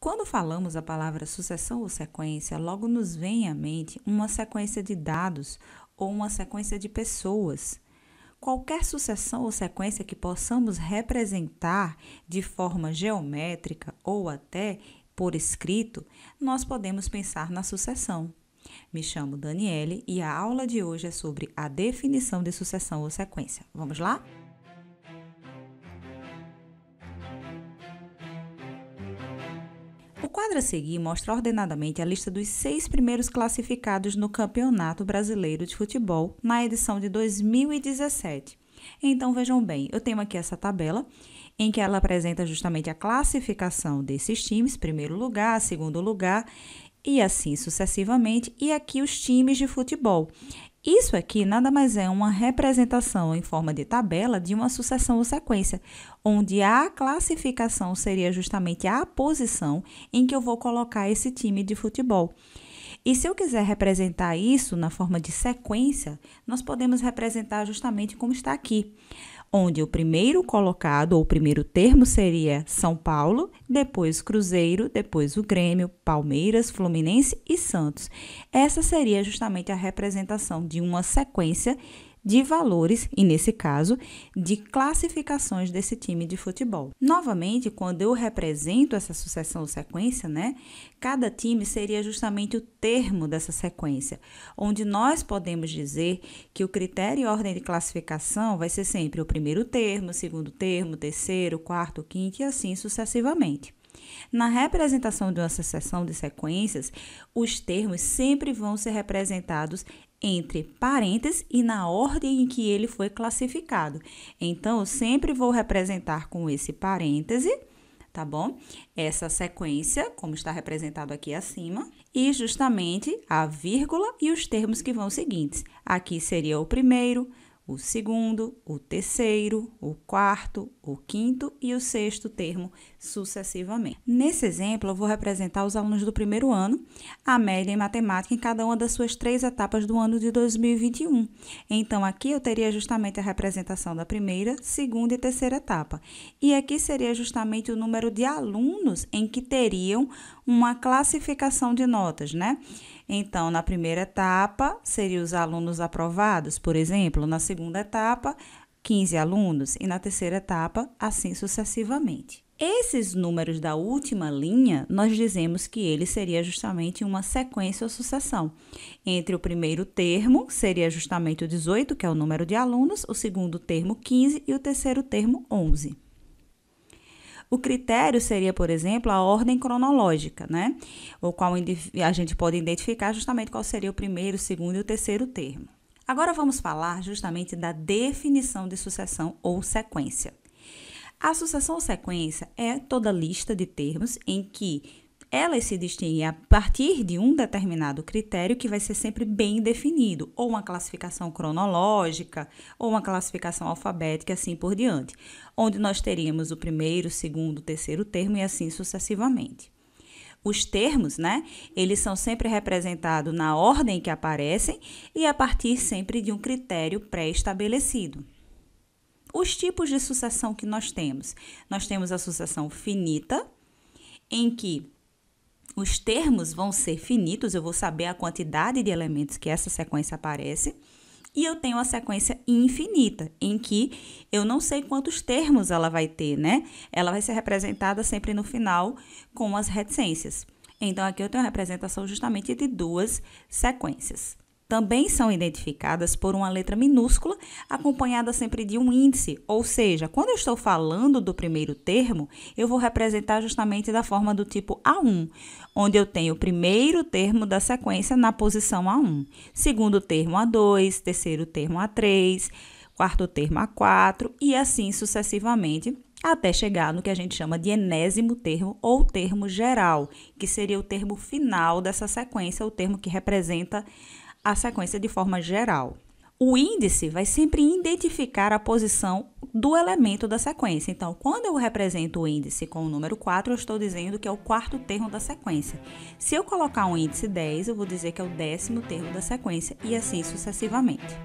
Quando falamos a palavra sucessão ou sequência, logo nos vem à mente uma sequência de dados ou uma sequência de pessoas. Qualquer sucessão ou sequência que possamos representar de forma geométrica ou até por escrito, nós podemos pensar na sucessão. Me chamo Daniele e a aula de hoje é sobre a definição de sucessão ou sequência. Vamos lá? O quadro a seguir mostra ordenadamente a lista dos 6 primeiros classificados no Campeonato Brasileiro de Futebol na edição de 2017. Então, vejam bem, eu tenho aqui essa tabela em que ela apresenta justamente a classificação desses times, primeiro lugar, segundo lugar e assim sucessivamente, e aqui os times de futebol. Isso aqui nada mais é uma representação em forma de tabela de uma sucessão ou sequência, onde a classificação seria justamente a posição em que eu vou colocar esse time de futebol. E se eu quiser representar isso na forma de sequência, nós podemos representar justamente como está aqui, onde o primeiro colocado, ou o primeiro termo seria São Paulo, depois Cruzeiro, depois o Grêmio, Palmeiras, Fluminense e Santos. Essa seria justamente a representação de uma sequência de valores, e nesse caso, de classificações desse time de futebol. Novamente, quando eu represento essa sucessão ou sequência, cada time seria justamente o termo dessa sequência, onde nós podemos dizer que o critério e ordem de classificação vai ser sempre o primeiro termo, segundo termo, terceiro, quarto, quinto e assim sucessivamente. Na representação de uma sucessão de sequências, os termos sempre vão ser representados entre parênteses e na ordem em que ele foi classificado. Então, eu sempre vou representar com esse parêntese, tá bom? Essa sequência, como está representado aqui acima, e justamente a vírgula e os termos que vão seguintes. Aqui seria o primeiro, o segundo, o terceiro, o quarto, o quinto e o sexto termo sucessivamente. Nesse exemplo, eu vou representar os alunos do primeiro ano, a média em matemática em cada uma das suas 3 etapas do ano de 2021. Então, aqui eu teria justamente a representação da primeira, segunda e terceira etapa. E aqui seria justamente o número de alunos em que teriam uma classificação de notas, Então, na primeira etapa, seriam os alunos aprovados, por exemplo, na segunda etapa, 15 alunos, e na terceira etapa, assim sucessivamente. Esses números da última linha, nós dizemos que ele seria justamente uma sequência ou sucessão. Entre o primeiro termo, seria justamente o 18, que é o número de alunos, o segundo termo, 15, e o terceiro termo, 11. O critério seria, por exemplo, a ordem cronológica, O qual a gente pode identificar justamente qual seria o primeiro, o segundo e o terceiro termo. Agora vamos falar justamente da definição de sucessão ou sequência. A sucessão ou sequência é toda lista de termos em que elas se distinguem a partir de um determinado critério que vai ser sempre bem definido, ou uma classificação cronológica, ou uma classificação alfabética, assim por diante, onde nós teríamos o primeiro, segundo, terceiro termo e assim sucessivamente. Os termos, eles são sempre representados na ordem que aparecem e a partir sempre de um critério pré-estabelecido. Os tipos de sucessão que nós temos a sucessão finita, em que os termos vão ser finitos, eu vou saber a quantidade de elementos que essa sequência aparece. E eu tenho a sequência infinita, em que eu não sei quantos termos ela vai ter, Ela vai ser representada sempre no final com as reticências. Então, aqui eu tenho a representação justamente de 2 sequências. Também são identificadas por uma letra minúscula, acompanhada sempre de um índice, ou seja, quando eu estou falando do primeiro termo, eu vou representar justamente da forma do tipo A1, onde eu tenho o primeiro termo da sequência na posição A1, segundo termo A2, terceiro termo A3, quarto termo A4 e assim sucessivamente, até chegar no que a gente chama de enésimo termo ou termo geral, que seria o termo final dessa sequência, o termo que representa a sequência de forma geral. O índice vai sempre identificar a posição do elemento da sequência. Então, quando eu represento o índice com o número 4, eu estou dizendo que é o quarto termo da sequência. Se eu colocar um índice 10, eu vou dizer que é o 10º termo da sequência e assim sucessivamente.